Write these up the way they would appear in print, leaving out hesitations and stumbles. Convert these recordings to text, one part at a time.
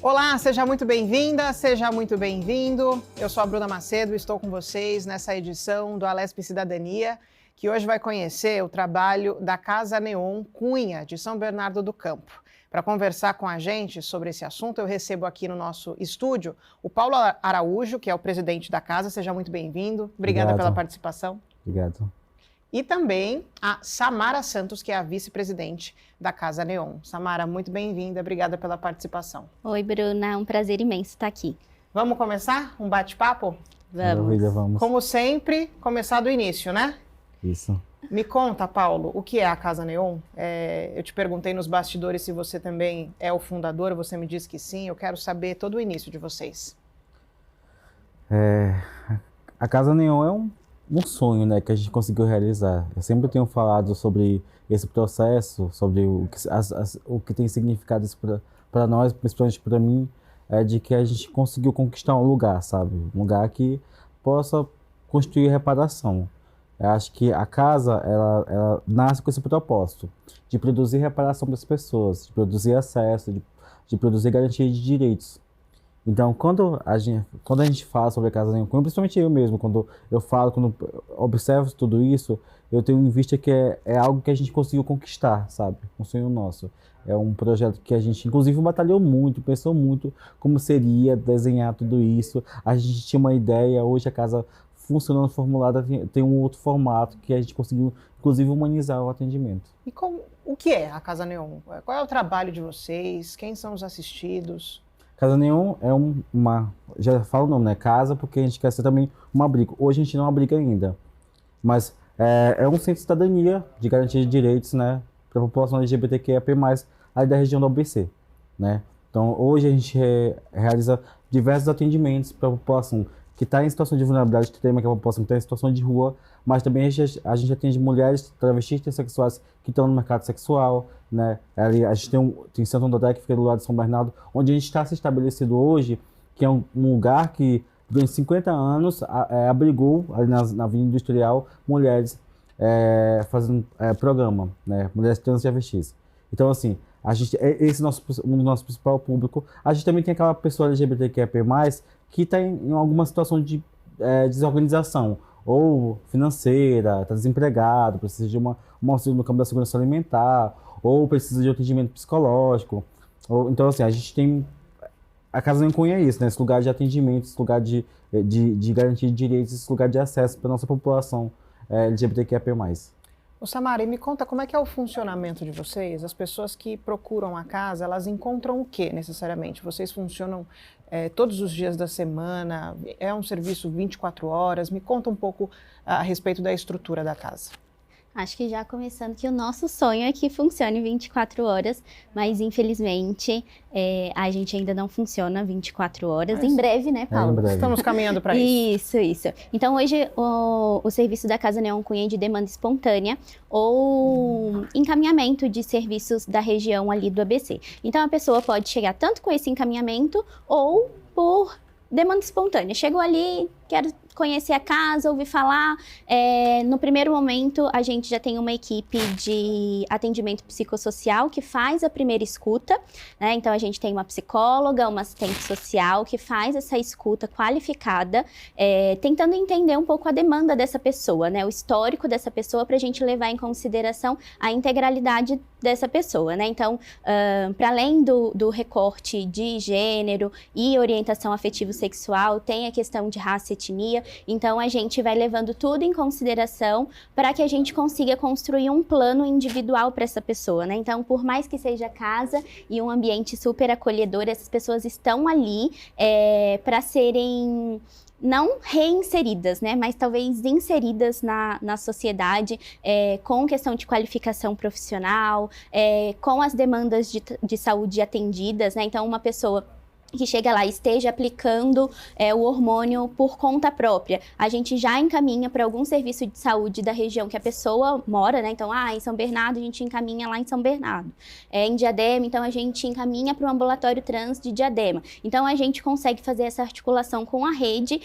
Olá, seja muito bem-vinda, seja muito bem-vindo. Eu sou a Bruna Macedo e estou com vocês nessa edição do Alesp Cidadania, que hoje vai conhecer o trabalho da Casa Neon Cunha, de São Bernardo do Campo. Para conversar com a gente sobre esse assunto, eu recebo aqui no nosso estúdio o Paulo Araújo, que é o presidente da casa. Seja muito bem-vindo. Obrigada pela participação. Obrigado. E também a Samara Santos, que é a vice-presidente da Casa Neon. Samara, muito bem-vinda, obrigada pela participação. Oi, Bruna, é um prazer imenso estar aqui. Vamos começar um bate-papo? Vamos. Como sempre, começar do início, né? Isso. Me conta, Paulo, o que é a Casa Neon? Eu te perguntei nos bastidores se você também é o fundador, você me disse que sim. Eu quero saber todo o início de vocês. A Casa Neon é um sonho, né, que a gente conseguiu realizar. Eu sempre tenho falado sobre esse processo, sobre o que tem significado isso para nós, principalmente para mim, de que a gente conseguiu conquistar um lugar, sabe? Um lugar que possa construir reparação. Eu acho que a casa, ela nasce com esse propósito, de produzir reparação para as pessoas, de produzir acesso, de produzir garantia de direitos. Então, quando a gente fala sobre a Casa Neon Cunha, principalmente eu mesmo, quando eu observo tudo isso, eu tenho em vista que é algo que a gente conseguiu conquistar, sabe? Um sonho nosso. É um projeto que a gente, inclusive, batalhou muito, pensou muito como seria desenhar tudo isso. A gente tinha uma ideia, hoje a casa funcionando formulada tem um outro formato que a gente conseguiu, inclusive, humanizar o atendimento. E o que é a Casa Neon? Qual é o trabalho de vocês? Quem são os assistidos? Casa Neon é já falo o nome, né? Casa, porque a gente quer ser também um abrigo. Hoje a gente não abriga ainda, mas é um centro de cidadania, de garantia de direitos, né? Para a população LGBTQIA+, ali da região do ABC, né? Então, hoje a gente realiza diversos atendimentos para a população que está em situação de vulnerabilidade extrema, que é a população que está em situação de rua, mas também a gente atende mulheres travestis intersexuais que estão no mercado sexual, né? Ali a gente tem Santo André, que fica do lado de São Bernardo, onde a gente está se estabelecido hoje, que é um lugar que durante 50 anos abrigou, ali na Avenida Industrial, mulheres fazendo programa, né? Mulheres trans e travestis. Então, assim, esse é o nosso principal público. A gente também tem aquela pessoa LGBTQIA+, que está em alguma situação de desorganização, ou financeira, está desempregado, precisa de um auxílio no campo da segurança alimentar, ou precisa de atendimento psicológico. Então, assim, a gente tem... A Casa Neon Cunha é isso, né? Esse lugar de atendimento, esse lugar de garantia de direitos, esse lugar de acesso para a nossa população LGBTQIA+. Samara, e me conta como é que é o funcionamento de vocês? As pessoas que procuram a casa, elas encontram o que necessariamente? Vocês funcionam todos os dias da semana? É um serviço 24 horas? Me conta um pouco a respeito da estrutura da casa. Acho que já começando que o nosso sonho é que funcione 24 horas, mas infelizmente a gente ainda não funciona 24 horas. Em breve, né, Paulo? Em breve. Estamos caminhando para isso. Isso. Então hoje o serviço da Casa Neon Cunha é de demanda espontânea ou encaminhamento de serviços da região ali do ABC. Então a pessoa pode chegar tanto com esse encaminhamento ou por demanda espontânea. Chegou ali, quero conhecer a casa, ouvir falar. No primeiro momento, a gente já tem uma equipe de atendimento psicossocial que faz a primeira escuta, né? Então, a gente tem uma psicóloga, uma assistente social que faz essa escuta qualificada, tentando entender um pouco a demanda dessa pessoa, né? O histórico dessa pessoa, para a gente levar em consideração a integralidade dessa pessoa, né? Então, para além do recorte de gênero e orientação afetivo-sexual, tem a questão de raça e etnia. Então, a gente vai levando tudo em consideração para que a gente consiga construir um plano individual para essa pessoa, né? Então, por mais que seja casa e um ambiente super acolhedor, essas pessoas estão ali para serem não reinseridas, né, mas talvez inseridas na sociedade, com questão de qualificação profissional, com as demandas de saúde atendidas, né? Então, uma pessoa que chega lá e esteja aplicando o hormônio por conta própria, a gente já encaminha para algum serviço de saúde da região que a pessoa mora, né? Então, em São Bernardo, a gente encaminha lá em São Bernardo. Em Diadema, então, a gente encaminha para o ambulatório trans de Diadema. Então, a gente consegue fazer essa articulação com a rede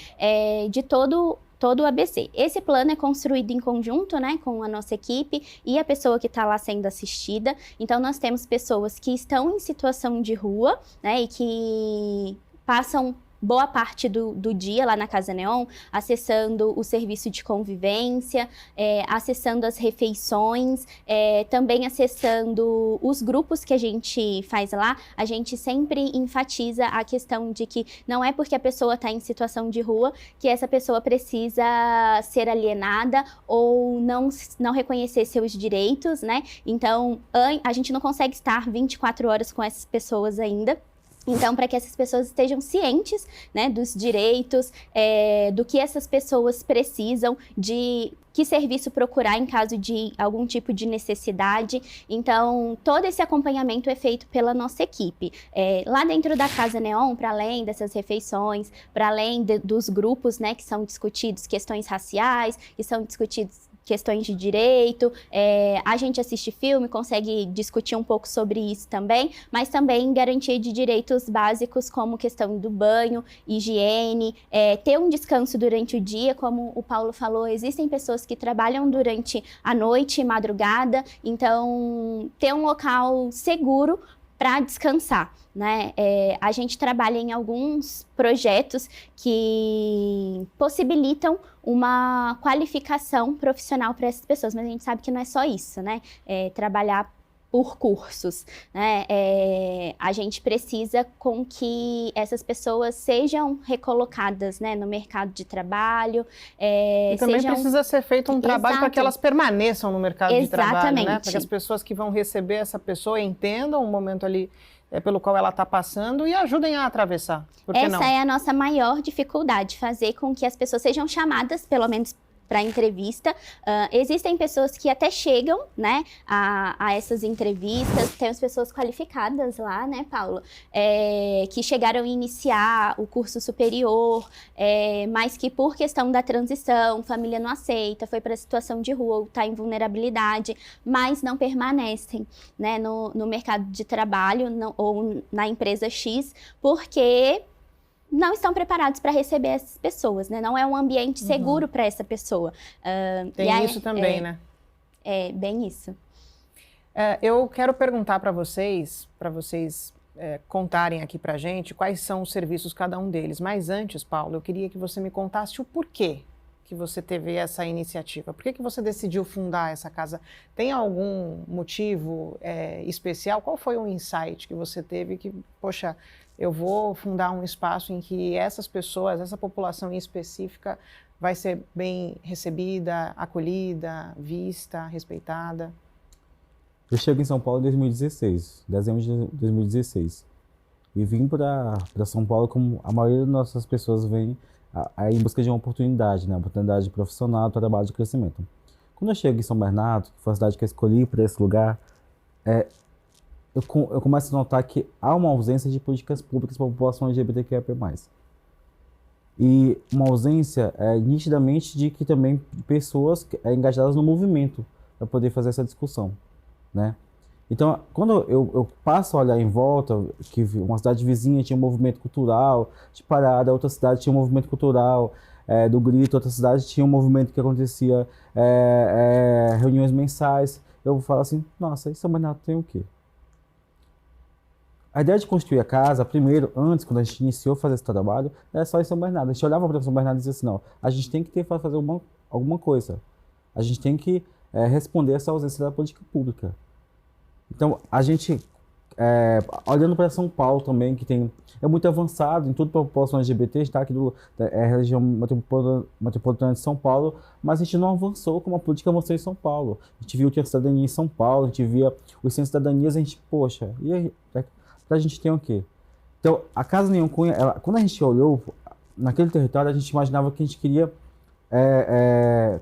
de todo todo o ABC. Esse plano é construído em conjunto, né, com a nossa equipe e a pessoa que está lá sendo assistida. Então, nós temos pessoas que estão em situação de rua, né, e que passam boa parte do dia lá na Casa Neon, acessando o serviço de convivência, acessando as refeições, também acessando os grupos que a gente faz lá. A gente sempre enfatiza a questão de que não é porque a pessoa está em situação de rua que essa pessoa precisa ser alienada ou não reconhecer seus direitos, né? Então, a gente não consegue estar 24 horas com essas pessoas ainda. Então, para que essas pessoas estejam cientes, né, dos direitos, do que essas pessoas precisam, de que serviço procurar em caso de algum tipo de necessidade. Então, todo esse acompanhamento é feito pela nossa equipe. Lá dentro da Casa Neon, para além dessas refeições, para além dos grupos, né, que são discutidos questões raciais, que são discutidos questões de direito, a gente assiste filme, consegue discutir um pouco sobre isso também, mas também garantia de direitos básicos como questão do banho, higiene, ter um descanso durante o dia, como o Paulo falou, existem pessoas que trabalham durante a noite e madrugada, então ter um local seguro para descansar, né? A gente trabalha em alguns projetos que possibilitam uma qualificação profissional para essas pessoas, mas a gente sabe que não é só isso, né? Trabalhar por cursos, né? A gente precisa com que essas pessoas sejam recolocadas, né, no mercado de trabalho. E também precisa ser feito um trabalho para que elas permaneçam no mercado de trabalho, né? Para que as pessoas que vão receber essa pessoa entendam o momento ali pelo qual ela está passando e ajudem a atravessar. Por que não? Essa é a nossa maior dificuldade, fazer com que as pessoas sejam chamadas, pelo menos para entrevista. Existem pessoas que até chegam, né, a essas entrevistas, temos pessoas qualificadas lá, né, Paulo, que chegaram a iniciar o curso superior, mas que por questão da transição, família não aceita, foi para a situação de rua ou está em vulnerabilidade, mas não permanecem, né, no mercado de trabalho ou na empresa X, porque não estão preparados para receber essas pessoas, né? Não é um ambiente seguro para essa pessoa. Tem isso também, né? É bem isso. Eu quero perguntar para vocês contarem aqui para a gente quais são os serviços cada um deles. Mas antes, Paulo, eu queria que você me contasse o porquê que você teve essa iniciativa. Por que você decidiu fundar essa casa? Tem algum motivo especial? Qual foi o insight que você teve que, poxa, eu vou fundar um espaço em que essas pessoas, essa população em específica, vai ser bem recebida, acolhida, vista, respeitada? Eu cheguei em São Paulo em 2016, dezembro de 2016. E vim para São Paulo como a maioria das nossas pessoas vem em busca de uma oportunidade, né? Oportunidade profissional, trabalho de crescimento. Quando eu chego em São Bernardo, que foi a cidade que eu escolhi para esse lugar, eu começo a notar que há uma ausência de políticas públicas para a população LGBTQIA+. E uma ausência nitidamente de que também pessoas engajadas no movimento para poder fazer essa discussão, né? Então, quando eu passo a olhar em volta, que uma cidade vizinha tinha um movimento cultural de parada, outra cidade tinha um movimento cultural do grito, outra cidade tinha um movimento que acontecia reuniões mensais, eu falo assim, nossa, em São Bernardo tem o quê? A ideia de construir a casa, primeiro, antes, quando a gente iniciou a fazer esse trabalho, era só em São Bernardo. A gente olhava para São Bernardo e dizia assim, não, a gente tem que fazer alguma coisa. A gente tem que responder essa ausência da política pública. Então, a gente, olhando para São Paulo também, que é muito avançado em tudo para a população LGBT, está aqui a região metropolitana de São Paulo, mas a gente não avançou como a política avançou em São Paulo. A gente viu que a cidadania em São Paulo, a gente via os centros de cidadanias, a gente, poxa, e aí, a gente tem o quê? Então, a Casa Neon Cunha, quando a gente olhou naquele território, a gente imaginava que a gente queria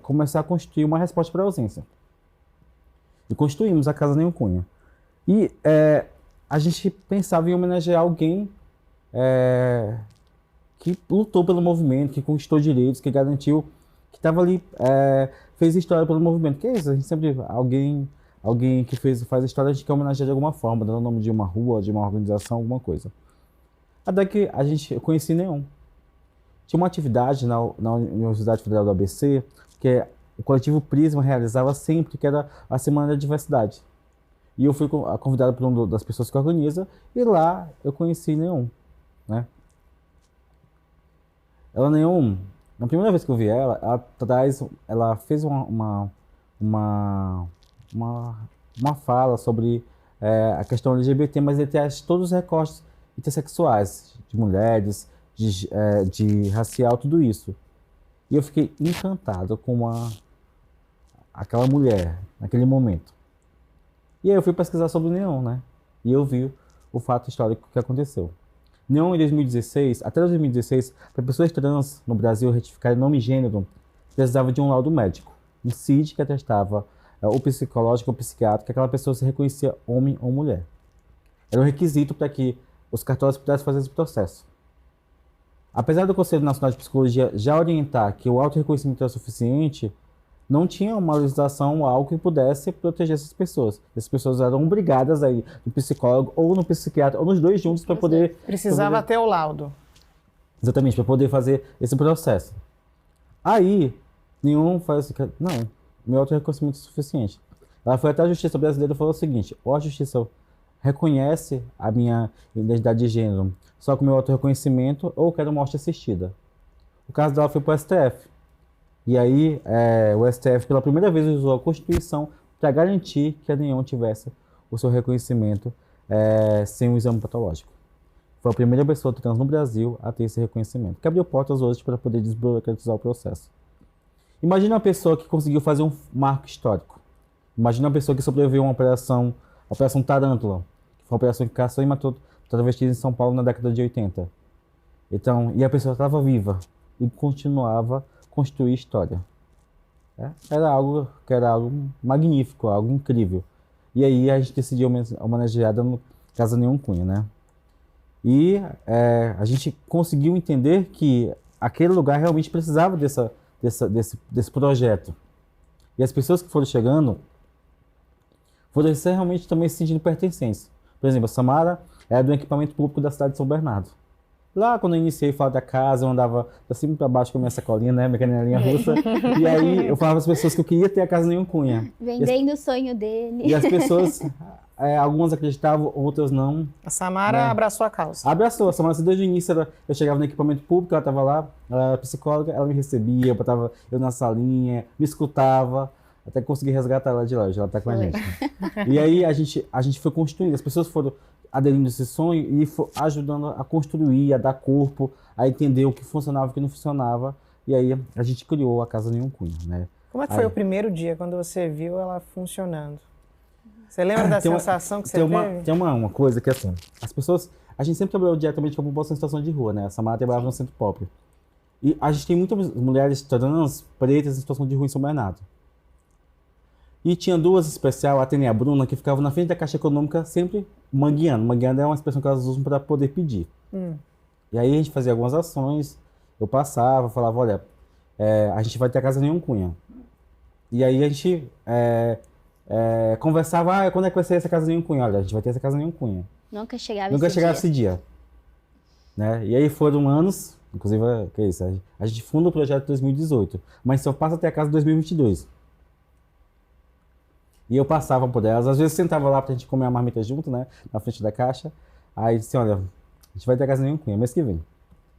começar a construir uma resposta para a ausência. E construímos a Casa Neon Cunha. E a gente pensava em homenagear alguém que lutou pelo movimento, que conquistou direitos, que garantiu, que estava ali, fez história pelo movimento. Que é isso? A gente sempre, alguém que faz história, a gente quer homenagear de alguma forma, dando o nome de uma rua, de uma organização, alguma coisa. Até que eu conheci Neon. tinha uma atividade na Universidade Federal do ABC, que o coletivo Prisma realizava sempre, que era a Semana da Diversidade. E eu fui convidado por uma das pessoas que organiza, e lá eu conheci Neon, né? Ela, Neon, na primeira vez que eu vi ela fez uma fala sobre a questão LGBT, mas ele traz todos os recortes intersexuais, de mulheres, de racial, tudo isso. E eu fiquei encantado com aquela mulher, naquele momento. E aí eu fui pesquisar sobre o Neon, né? E eu vi o fato histórico que aconteceu. Neon, em 2016, até 2016, para pessoas trans no Brasil retificarem nome e gênero, precisava de um laudo médico. Um CID que atestava ou psicológico ou psiquiátrico que aquela pessoa se reconhecia homem ou mulher. Era um requisito para que os cartórios pudessem fazer esse processo. Apesar do Conselho Nacional de Psicologia já orientar que o auto-reconhecimento era suficiente, não tinha uma legislação ou algo que pudesse proteger essas pessoas. Essas pessoas eram obrigadas a ir no psicólogo ou no psiquiatra, ou nos dois juntos para poder... Precisava ter o laudo. Exatamente, para poder fazer esse processo. Aí, nenhum faz assim, não, meu auto-reconhecimento é suficiente. Ela foi até a Justiça Brasileira e falou o seguinte: ou a Justiça reconhece a minha identidade de gênero só com meu auto-reconhecimento, ou eu quero morte assistida. O caso dela foi para o STF. E aí, o STF, pela primeira vez, usou a Constituição para garantir que a Neon tivesse o seu reconhecimento sem um exame patológico. Foi a primeira pessoa trans no Brasil a ter esse reconhecimento, que abriu portas hoje para poder desburocratizar o processo. Imagina uma pessoa que conseguiu fazer um marco histórico. Imagina uma pessoa que sobreviveu a uma operação Tarântula, que foi uma operação que caçou e matou travestis em São Paulo na década de 80. Então, e a pessoa estava viva e continuava a construir história. Era algo magnífico, algo incrível. E aí a gente decidiu homenagear no Casa Neon Cunha, né? E a gente conseguiu entender que aquele lugar realmente precisava desse projeto. E as pessoas que foram chegando foram realmente também se sentindo pertencentes. Por exemplo, a Samara era do equipamento público da cidade de São Bernardo. Lá, quando eu iniciei a falar da casa, eu andava pra cima e pra baixo com a minha sacolinha, né, minha canelinha russa. E aí eu falava às pessoas que eu queria ter a Casa Neon Cunha. Vendendo o sonho dele. E as pessoas, algumas acreditavam, outras não. A Samara abraçou a causa. Abraçou. A Samara, desde o início, eu chegava no equipamento público, ela estava lá, ela era psicóloga, ela me recebia, botava eu na salinha, me escutava, até consegui resgatar ela de lá, hoje ela está com a gente. E aí a gente foi construindo, as pessoas foram aderindo a esse sonho e foi ajudando a construir, a dar corpo, a entender o que funcionava e o que não funcionava. E aí a gente criou a Casa Neon Cunha, né? Como é que foi o primeiro dia, quando você viu ela funcionando? Você lembra da sensação que você teve? Tem uma coisa que, assim, as pessoas... A gente sempre trabalhou diretamente com a população em situação de rua, né? A Samara trabalhava no centro pop. E a gente tem muitas mulheres trans, pretas, em situação de rua em São Bernardo. E tinha duas especial, a Tânia e a Bruna, que ficavam na frente da Caixa Econômica sempre mangueando. Mangueando é uma expressão que elas usam para poder pedir. E aí a gente fazia algumas ações, eu passava, falava, olha, a gente vai ter a Casa Neon Cunha. E aí a gente conversava, quando é que vai ser essa Casa Neon Cunha? Olha, a gente vai ter essa Casa Neon Cunha. Nunca chegava esse dia. Né? E aí foram anos, inclusive, que é isso, a gente funda o projeto em 2018, mas só passa até a casa em 2022. E eu passava por elas, às vezes sentava lá pra gente comer a marmita junto, né, na frente da caixa. Aí disse, olha, a gente vai ter a Casa Neon Cunha mês que vem.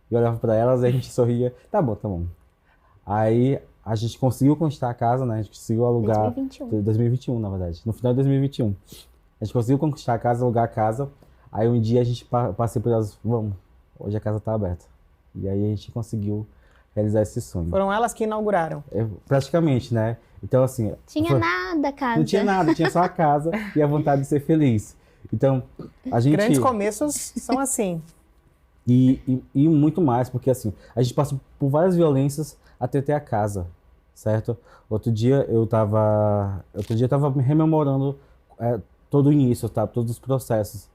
E eu olhava pra elas, aí a gente sorria, tá bom. Aí a gente conseguiu conquistar a casa, né, a gente conseguiu alugar... 2021, na verdade, no final de 2021. A gente conseguiu conquistar a casa, alugar a casa. Aí um dia a gente passei por elas, vamos, hoje a casa tá aberta. E aí a gente conseguiu realizar esse sonho. Foram elas que inauguraram? Praticamente, né? Então, assim... Nada, casa. Não tinha nada, tinha só a casa e a vontade de ser feliz. Então, a gente... Grandes começos são assim. E muito mais, porque assim, a gente passa por várias violências até ter a casa, certo? Outro dia eu tava me rememorando todo o início, tá? Todos os processos.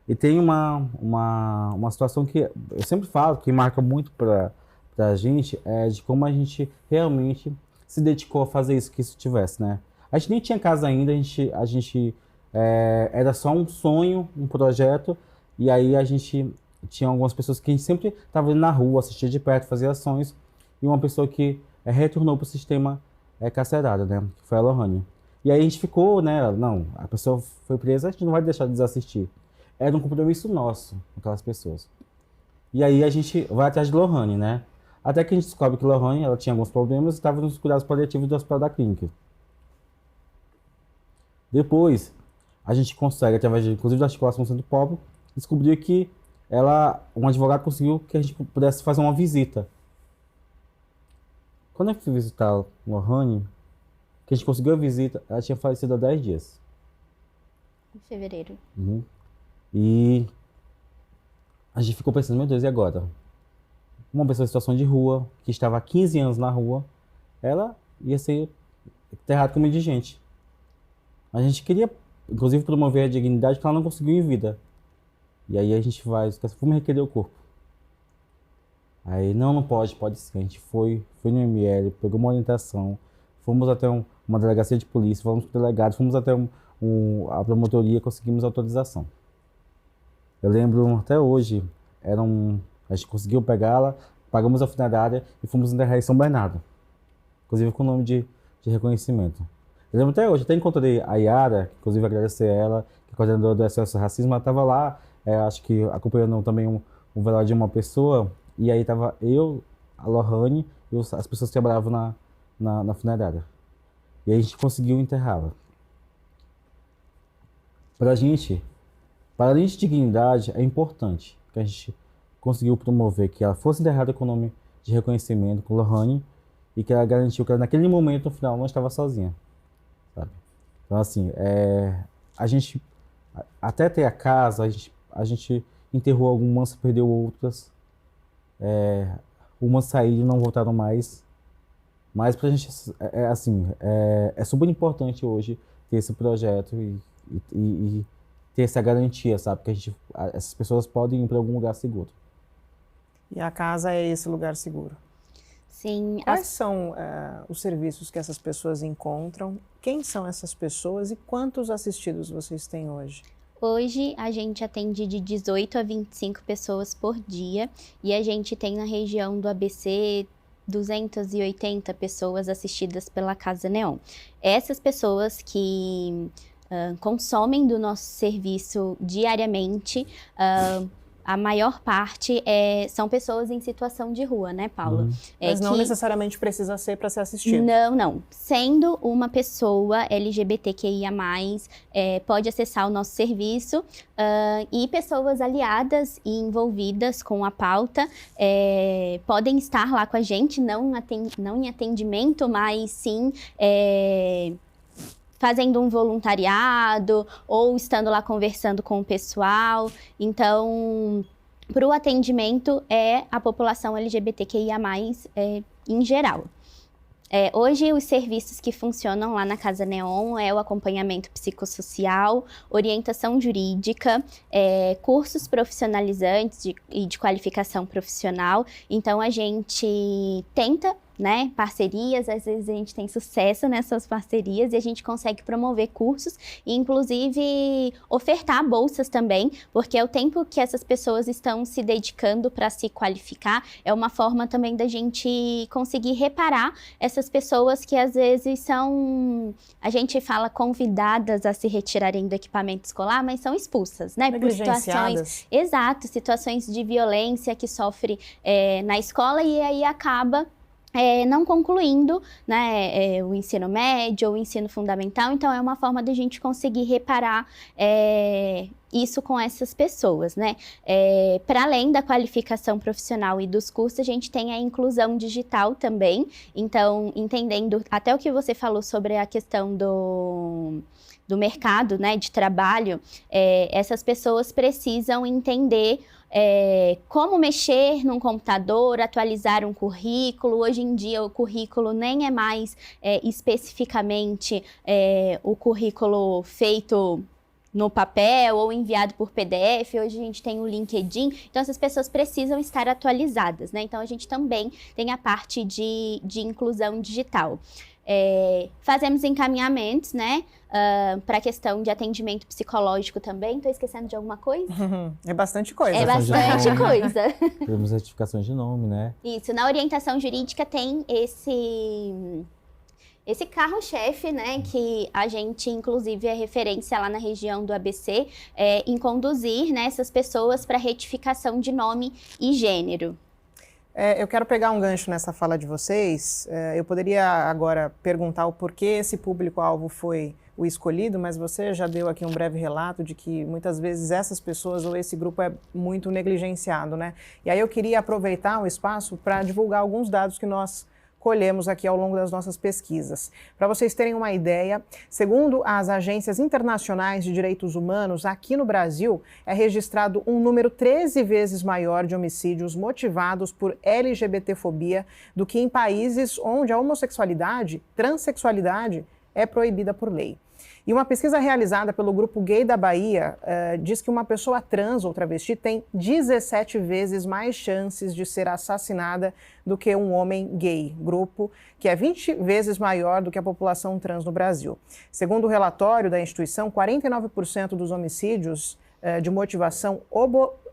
E tem uma situação que eu sempre falo, que marca muito pra gente, de como a gente realmente se dedicou a fazer isso, que isso tivesse, né? A gente nem tinha casa ainda, a gente era só um sonho, um projeto, e aí a gente tinha algumas pessoas que a gente sempre estava na rua, assistia de perto, fazia ações, e uma pessoa que retornou para o sistema carcerário, né, que foi a Lohane. E aí a gente ficou, né, não, a pessoa foi presa, a gente não vai deixar de desassistir. Era um compromisso nosso com aquelas pessoas. E aí a gente vai atrás de Lohane, né, até que a gente descobre que Lohane, ela tinha alguns problemas e estava nos cuidados paliativos do Hospital da Clínica. Depois, a gente consegue, através de, inclusive da articulação do Centro Pobre, descobrir que um advogado conseguiu que a gente pudesse fazer uma visita. Quando eu fui visitar a Lohane, que a gente conseguiu a visita, ela tinha falecido há 10 dias. Em fevereiro. Uhum. E a gente ficou pensando, meu Deus, e agora? Uma pessoa em situação de rua, que estava há 15 anos na rua, ela ia ser enterrada como indigente. A gente queria, inclusive, promover a dignidade que ela não conseguiu em vida. E aí a gente vai, vamos requerer o corpo. Aí, não pode sim. A gente foi no ML, pegou uma orientação, fomos até uma delegacia de polícia, fomos para o delegado, fomos até a promotoria, conseguimos autorização. Eu lembro até hoje, a gente conseguiu pegá-la, pagamos a funerária e fomos enterrar em São Bernardo. Inclusive com o nome de reconhecimento. Eu lembro até hoje, até encontrei a Yara, inclusive agradecer a ela, que é coordenadora do SOS Racismo, ela estava lá, acho que acompanhando também um velório de uma pessoa, e aí estava eu, a Lohane e as pessoas que trabalhavam na funerária. E aí a gente conseguiu enterrá-la. Para a gente, para além de dignidade, é importante que a gente conseguiu promover que ela fosse enterrada com o nome de reconhecimento, com Lohane, e que ela garantiu que ela, naquele momento, no final, não estava sozinha. Sabe? Então, assim, a gente, até ter a casa, a gente enterrou algumas, perdeu outras. Umas saíram e não voltaram mais. Mas pra gente, é super importante hoje ter esse projeto e ter essa garantia, sabe? Que essas pessoas podem ir para algum lugar seguro. E a casa é esse lugar seguro. Sim. Quais são os serviços que essas pessoas encontram? Quem são essas pessoas e quantos assistidos vocês têm hoje? Hoje a gente atende de 18 a 25 pessoas por dia e a gente tem na região do ABC 280 pessoas assistidas pela Casa Neon. Essas pessoas que consomem do nosso serviço diariamente, a maior parte são pessoas em situação de rua, né, Paula? Mas não necessariamente precisa ser para ser assistido. Não. Sendo uma pessoa LGBTQIA+, pode acessar o nosso serviço e pessoas aliadas e envolvidas com a pauta podem estar lá com a gente, não em atendimento, mas sim fazendo um voluntariado ou estando lá conversando com o pessoal. Então, para o atendimento é a população LGBTQIA+, em geral. Hoje, os serviços que funcionam lá na Casa Neon é o acompanhamento psicossocial, orientação jurídica, cursos profissionalizantes e de qualificação profissional. Então, a gente tenta, né, parcerias, às vezes a gente tem sucesso nessas parcerias e a gente consegue promover cursos e, inclusive, ofertar bolsas também, porque é o tempo que essas pessoas estão se dedicando para se qualificar, é uma forma também da gente conseguir reparar essas pessoas que, às vezes, são, a gente fala, convidadas a se retirarem do equipamento escolar, mas são expulsas, né, por situações, exato, situações de violência que sofre na escola e aí acaba não concluindo, né, o ensino médio ou o ensino fundamental. Então, é uma forma de a gente conseguir reparar isso com essas pessoas, né? Para além da qualificação profissional e dos cursos, a gente tem a inclusão digital também. Então, entendendo até o que você falou sobre a questão do mercado, né, de trabalho, essas pessoas precisam entender como mexer num computador, atualizar um currículo. Hoje em dia o currículo nem é mais especificamente o currículo feito no papel ou enviado por PDF. Hoje a gente tem o LinkedIn, então essas pessoas precisam estar atualizadas, né? Então a gente também tem a parte de inclusão digital. Fazemos encaminhamentos, né? Para a questão de atendimento psicológico também. Estou esquecendo de alguma coisa? É bastante coisa. É bastante coisa. Temos retificações de nome, né? Isso, na orientação jurídica tem esse carro-chefe, né, que a gente, inclusive, é referência lá na região do ABC, em conduzir, né, essas pessoas para retificação de nome e gênero. Eu quero pegar um gancho nessa fala de vocês. Eu poderia agora perguntar o porquê esse público-alvo foi o escolhido, mas você já deu aqui um breve relato de que muitas vezes essas pessoas ou esse grupo é muito negligenciado, né? E aí eu queria aproveitar o espaço para divulgar alguns dados que nós colhemos aqui ao longo das nossas pesquisas. Para vocês terem uma ideia, segundo as agências internacionais de direitos humanos, aqui no Brasil é registrado um número 13 vezes maior de homicídios motivados por LGBTfobia do que em países onde a homossexualidade, transexualidade é proibida por lei. E uma pesquisa realizada pelo Grupo Gay da Bahia diz que uma pessoa trans ou travesti tem 17 vezes mais chances de ser assassinada do que um homem gay, grupo que é 20 vezes maior do que a população trans no Brasil. Segundo o relatório da instituição, 49% dos homicídios de motivação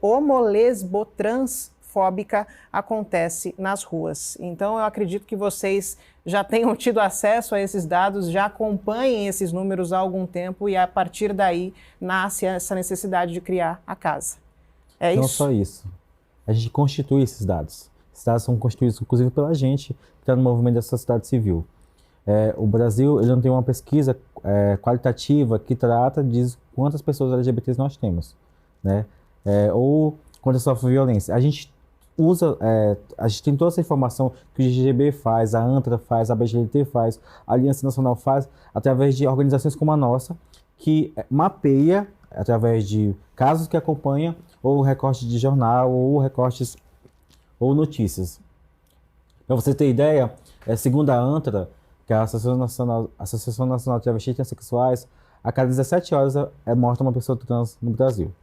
homolesbotransfóbica acontece nas ruas. Então, eu acredito que vocês já tenham tido acesso a esses dados, já acompanhem esses números há algum tempo e a partir daí nasce essa necessidade de criar a casa. É isso? Não só isso. A gente constitui esses dados. Esses dados são constituídos, inclusive, pela gente que está no movimento da sociedade civil. O Brasil ele não tem uma pesquisa qualitativa que trata de quantas pessoas LGBTs nós temos, né? Ou quantas sofrem violência. A gente tem toda essa informação que o GGB faz, a ANTRA faz, a BGLT faz, a Aliança Nacional faz, através de organizações como a nossa, que mapeia, através de casos que acompanha, ou recortes de jornal, ou recortes, ou notícias. Para você ter ideia, segundo a ANTRA, que é a Associação Nacional de Travestis e Transsexuais, a cada 17 horas é morta uma pessoa trans no Brasil.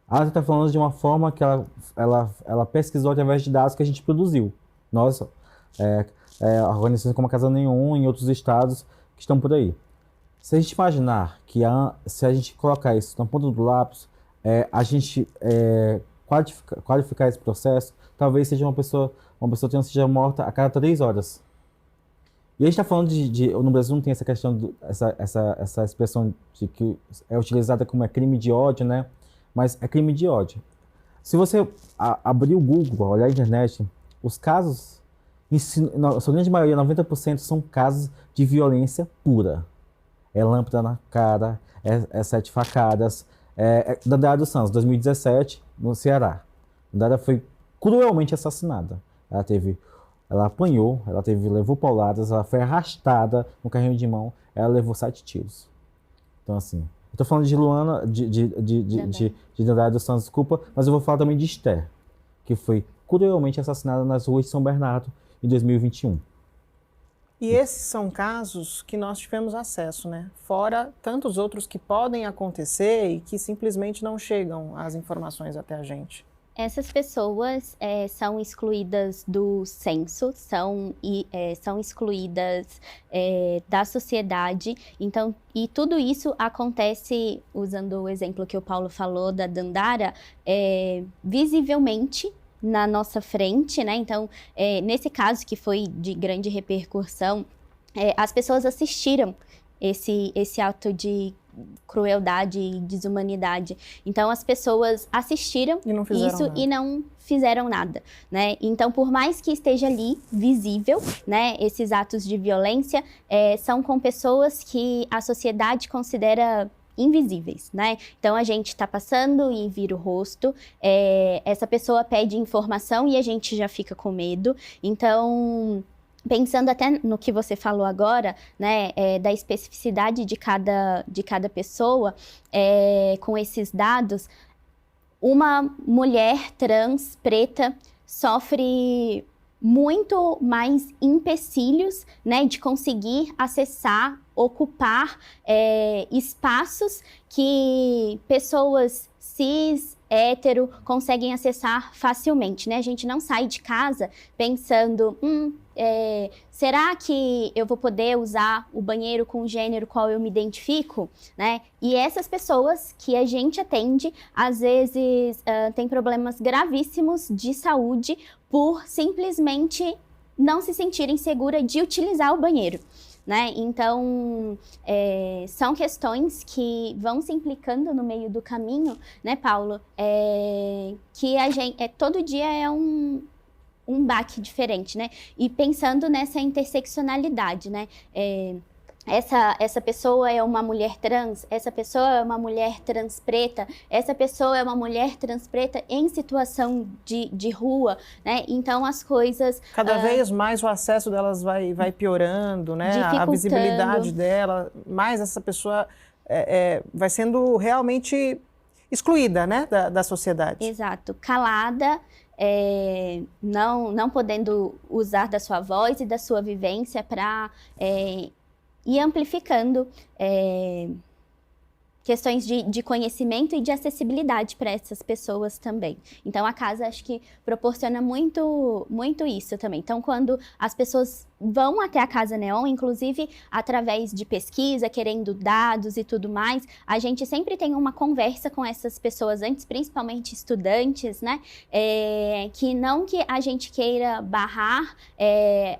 A ANTRA está falando de uma forma que ela pesquisou através de dados que a gente produziu. Nós, organizações como a Casa Nenhum, em outros estados que estão por aí. Se a gente imaginar que se a gente colocar isso na ponta do lápis, a gente qualificar esse processo, talvez seja uma pessoa trans seja morta a cada 3 horas. E a gente está falando no Brasil não tem essa questão, essa expressão de que é utilizada como crime de ódio, né? Mas é crime de ódio. Se você abrir o Google, olhar a internet, os casos, na sua grande maioria, 90%, são casos de violência pura. É lâmpada na cara, 7 facadas. Dandara dos Santos, 2017, no Ceará. Dandara foi cruelmente assassinada. Ela apanhou, levou pauladas, ela foi arrastada no carrinho de mão, ela levou 7 tiros. Então, assim, eu tô falando de Luana, de Dandara dos Santos, desculpa, mas eu vou falar também de Esther, que foi cruelmente assassinada nas ruas de São Bernardo em 2021. E esses são casos que nós tivemos acesso, né? Fora tantos outros que podem acontecer e que simplesmente não chegam as informações até a gente. Essas pessoas são excluídas do censo, são excluídas da sociedade. Então, e tudo isso acontece, usando o exemplo que o Paulo falou da Dandara, visivelmente na nossa frente, né? Então, nesse caso que foi de grande repercussão, as pessoas assistiram esse ato de crueldade e desumanidade. Então, as pessoas assistiram e não fizeram nada, né? Então, por mais que esteja ali visível, né, esses atos de violência, são com pessoas que a sociedade considera invisíveis, né? Então, a gente tá passando e vira o rosto, essa pessoa pede informação e a gente já fica com medo. Então, pensando até no que você falou agora, né, da especificidade de cada pessoa, com esses dados, uma mulher trans preta sofre muito mais empecilhos, né, de conseguir acessar, ocupar espaços que pessoas cis, hétero, conseguem acessar facilmente, né? A gente não sai de casa pensando, será que eu vou poder usar o banheiro com o gênero qual eu me identifico, né? E essas pessoas que a gente atende, às vezes têm problemas gravíssimos de saúde por simplesmente não se sentirem seguras de utilizar o banheiro. Né? Então, são questões que vão se implicando no meio do caminho, né, Paulo? Que a gente, todo dia é um baque diferente, né? E pensando nessa interseccionalidade, né? Essa pessoa é uma mulher trans, essa pessoa é uma mulher trans preta, essa pessoa é uma mulher trans preta em situação de rua, né? Então as coisas... Cada vez mais o acesso delas vai piorando, né? A visibilidade dela, mais essa pessoa vai sendo realmente excluída, né? Da sociedade. Exato, calada, não podendo usar da sua voz e da sua vivência para... e amplificando questões de conhecimento e de acessibilidade para essas pessoas também. Então, a casa, acho que proporciona muito isso também. Então, quando as pessoas vão até a Casa Neon, inclusive através de pesquisa, querendo dados e tudo mais, a gente sempre tem uma conversa com essas pessoas antes, principalmente estudantes, né? Que não que a gente queira barrar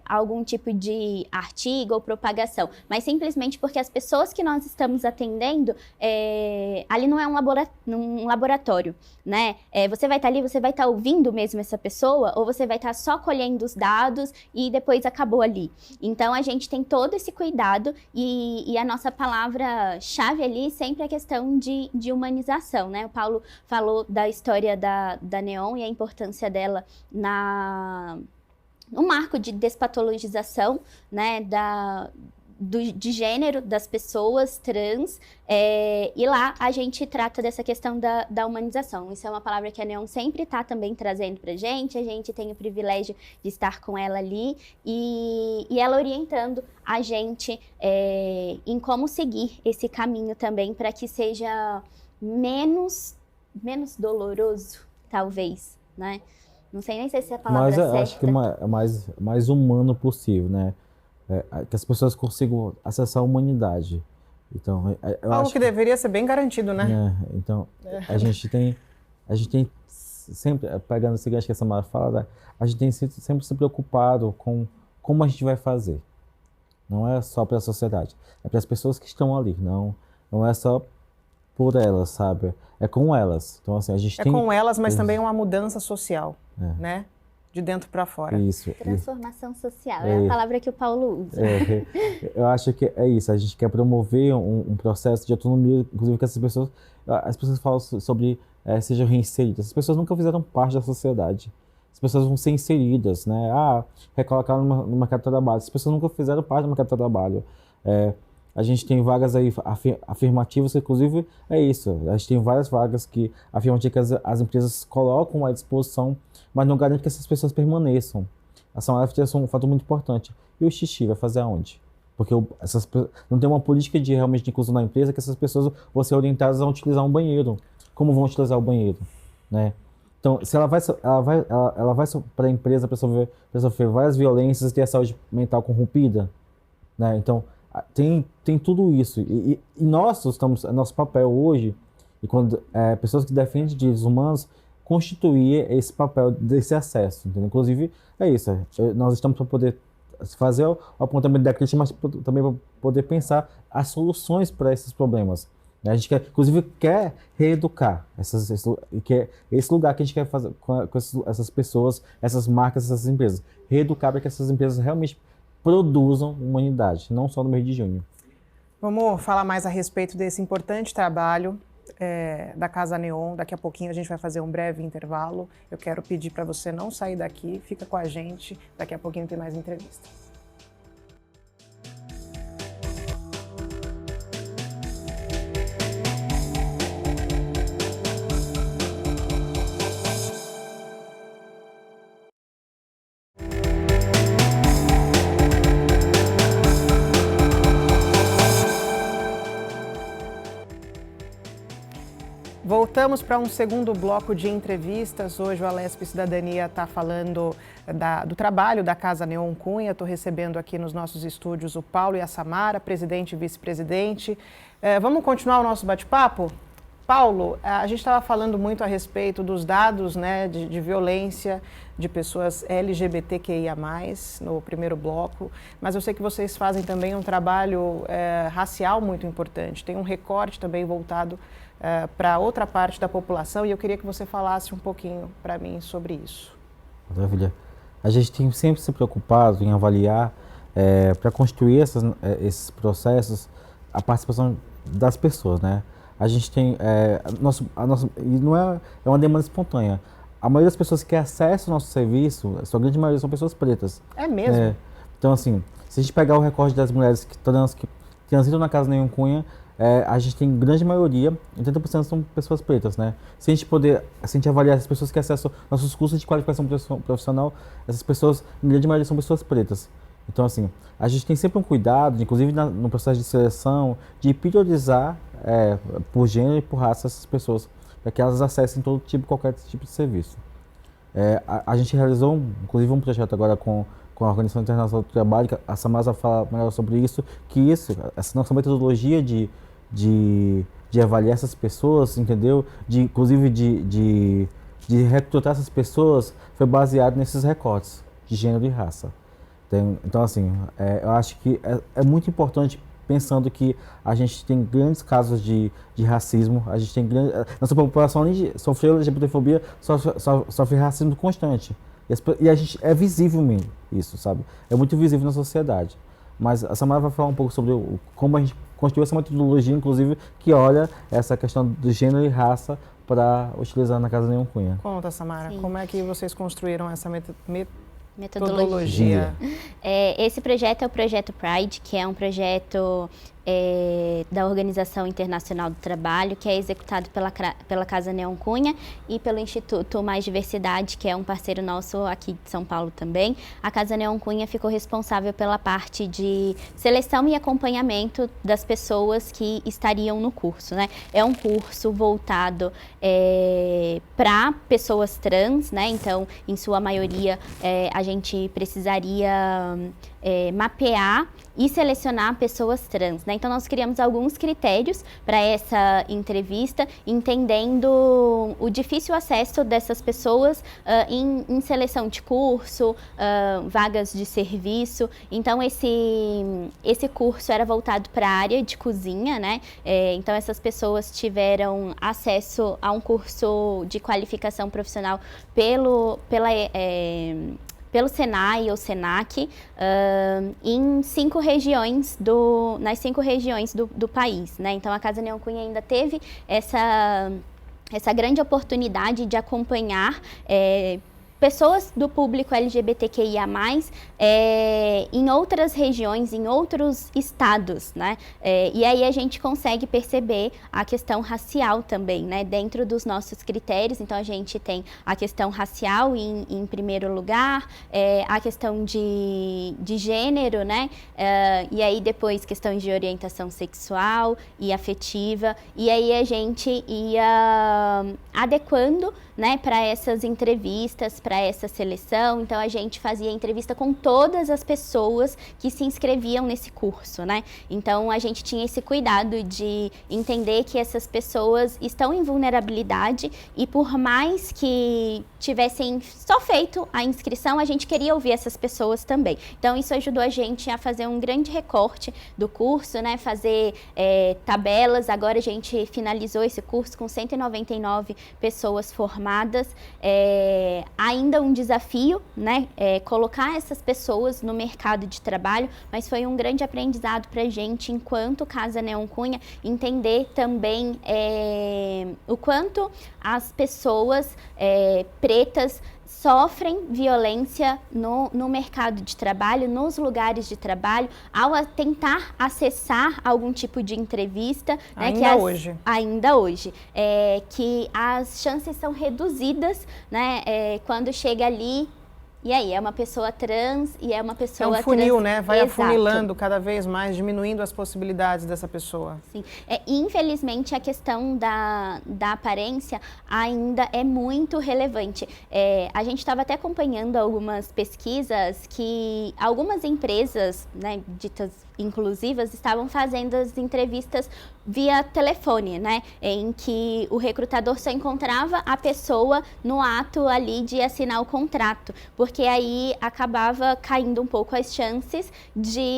algum tipo de artigo ou propagação, mas simplesmente porque as pessoas que nós estamos atendendo, ali não é um laboratório, né? Você vai estar ali, você vai estar ouvindo mesmo essa pessoa, ou você vai estar só colhendo os dados e depois acabou ali. Então, a gente tem todo esse cuidado e a nossa palavra-chave ali sempre é a questão de humanização, né? O Paulo falou da história da Neon e a importância dela no marco de despatologização, né, de gênero das pessoas trans, e lá a gente trata dessa questão da humanização. Isso é uma palavra que a Neon sempre está também trazendo para a gente tem o privilégio de estar com ela ali e ela orientando a gente em como seguir esse caminho também para que seja menos doloroso, talvez, né? Não sei nem se essa é a palavra certa. Mas eu acho que é mais humano possível, né? Que as pessoas consigam acessar a humanidade. Então, eu algo acho que deveria ser bem garantido, né? Então, a gente tem sempre, pegando esse gancho que a Samara fala, a gente tem sempre se preocupado com como a gente vai fazer. Não é só para a sociedade, é para as pessoas que estão ali, não é só por elas, sabe? É com elas. Então, assim, a gente tem... com elas, mas também uma mudança social, né? De dentro para fora. Isso. Transformação social, é a palavra que o Paulo usa. Eu acho que é isso, a gente quer promover um processo de autonomia, inclusive que as pessoas falam sobre sejam reinseridas. As pessoas nunca fizeram parte da sociedade. As pessoas vão ser inseridas, né? Recolocar no mercado de trabalho. As pessoas nunca fizeram parte do mercado de trabalho. A gente tem vagas aí afirmativas, inclusive é isso. A gente tem várias vagas que afirmativas que as empresas colocam à disposição, mas não garante que essas pessoas permaneçam. A Samara fez um fator muito importante. E o xixi vai fazer aonde? Porque não tem uma política de realmente de inclusão na empresa que essas pessoas vão ser orientadas a utilizar um banheiro. Como vão utilizar o banheiro, né? Então, se ela vai para a empresa para sofrer várias violências e ter a saúde mental corrompida, né? Então, tem tudo isso. E nosso papel hoje, e quando pessoas que defendem direitos humanos, constituir esse papel desse acesso, entendeu? Inclusive, é isso. Nós estamos para poder fazer o apontamento da crítica, mas também para poder pensar as soluções para esses problemas. A gente inclusive quer reeducar esse lugar que a gente quer fazer com essas pessoas, essas marcas, essas empresas. Reeducar para que essas empresas realmente produzam humanidade, não só no mês de junho. Vamos falar mais a respeito desse importante trabalho da Casa Neon. Daqui a pouquinho a gente vai fazer um breve intervalo. Eu quero pedir para você não sair daqui, fica com a gente. Daqui a pouquinho tem mais entrevista. Voltamos para um segundo bloco de entrevistas. Hoje o Alesp Cidadania está falando do trabalho da Casa Neon Cunha. Estou recebendo aqui nos nossos estúdios o Paulo e a Samara, presidente e vice-presidente. Vamos continuar o nosso bate-papo? Paulo, a gente estava falando muito a respeito dos dados, né, de violência de pessoas LGBTQIA+, no primeiro bloco, mas eu sei que vocês fazem também um trabalho racial muito importante. Tem um recorte também voltado para outra parte da população e eu queria que você falasse um pouquinho para mim sobre isso. Maravilha. A gente tem sempre se preocupado em avaliar, para construir esses processos, a participação das pessoas, né? A gente tem, e não é uma demanda espontânea. A maioria das pessoas que acessam o nosso serviço, a sua grande maioria são pessoas pretas. É mesmo? Então, assim, se a gente pegar o recorde das mulheres que transitam na Casa Neon Cunha, a gente tem grande maioria, 80% são pessoas pretas, né? Se a gente avaliar as pessoas que acessam nossos cursos de qualificação profissional, essas pessoas, em grande maioria, são pessoas pretas. Então, assim, a gente tem sempre um cuidado, inclusive no processo de seleção, de priorizar por gênero e por raça essas pessoas, para que elas acessem qualquer tipo de serviço. A gente realizou, inclusive, um projeto agora com a Organização Internacional do Trabalho, que a Samara vai falar melhor sobre isso, essa nossa metodologia de avaliar essas pessoas, entendeu? Inclusive de recrutar essas pessoas, foi baseado nesses recortes de gênero e raça. Então, assim, eu acho que é muito importante, pensando que a gente tem grandes casos de racismo, a gente tem nossa população, além de sofrer LGBTfobia, sofre racismo constante. E a gente é visível mesmo isso, sabe? É muito visível na sociedade. Mas a Samara vai falar um pouco sobre como a gente construiu essa metodologia, inclusive, que olha essa questão do gênero e raça para utilizar na Casa Neon Cunha. Conta, Samara, Sim. Como é que vocês construíram essa metodologia? Esse projeto é o Projeto Pride, que é um projeto da Organização Internacional do Trabalho, que é executado pela Casa Neon Cunha e pelo Instituto Mais Diversidade, que é um parceiro nosso aqui de São Paulo também. A Casa Neon Cunha ficou responsável pela parte de seleção e acompanhamento das pessoas que estariam no curso, né? É um curso voltado para pessoas trans, né? Então, em sua maioria, a gente precisaria mapear e selecionar pessoas trans, né? Então, nós criamos alguns critérios para essa entrevista, entendendo o difícil acesso dessas pessoas em seleção de curso, vagas de serviço. Então, esse curso era voltado para a área de cozinha, né? Então, essas pessoas tiveram acesso a um curso de qualificação profissional pelo Senai ou Senac, nas 5 regiões do país, né? Então, a Casa Neon Cunha ainda teve essa grande oportunidade de acompanhar pessoas do público LGBTQIA+, em outras regiões, em outros estados, né? E aí a gente consegue perceber a questão racial também, né? Dentro dos nossos critérios. Então, a gente tem a questão racial em primeiro lugar, a questão de gênero, né? E aí depois questões de orientação sexual e afetiva. E aí a gente ia adequando, né, para essas entrevistas, para essa seleção. Então, a gente fazia entrevista com todas as pessoas que se inscreviam nesse curso, né? Então, a gente tinha esse cuidado de entender que essas pessoas estão em vulnerabilidade e, por mais que tivessem só feito a inscrição, a gente queria ouvir essas pessoas também. Então, isso ajudou a gente a fazer um grande recorte do curso, né? Fazer tabelas. Agora, a gente finalizou esse curso com 199 pessoas formadas. Ainda um desafio, né? Colocar essas pessoas no mercado de trabalho, mas foi um grande aprendizado para a gente, enquanto Casa Neon Cunha, entender também o quanto as pessoas pretas sofrem violência no mercado de trabalho, nos lugares de trabalho, ao tentar acessar algum tipo de entrevista. Ainda hoje. Que as chances são reduzidas, né, quando chega ali E aí, é uma pessoa trans e é uma pessoa É um funil, trans... né? Vai Exato. afunilando cada vez mais, diminuindo as possibilidades dessa pessoa. Sim. Infelizmente, a questão da aparência ainda é muito relevante. A gente estava até acompanhando algumas pesquisas que algumas empresas, né, ditas inclusivas, estavam fazendo as entrevistas via telefone, né, em que o recrutador só encontrava a pessoa no ato ali de assinar o contrato, porque aí acabava caindo um pouco as chances de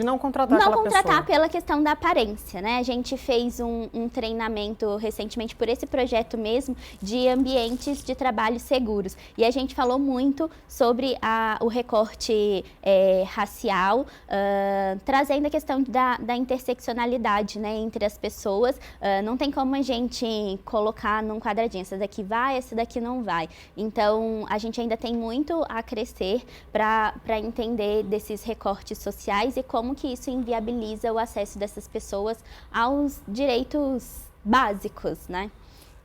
não contratar aquela pessoa. Pela questão da aparência, né? A gente fez um treinamento recentemente por esse projeto mesmo de ambientes de trabalho seguros. E a gente falou muito sobre o recorte racial, trazendo a questão da interseccionalidade, né, entre as pessoas. Não tem como a gente colocar num quadradinho, essa daqui vai, essa daqui não vai. Então, a gente ainda tem muito a crescer para entender desses recortes sociais e como que isso inviabiliza o acesso dessas pessoas aos direitos básicos, né?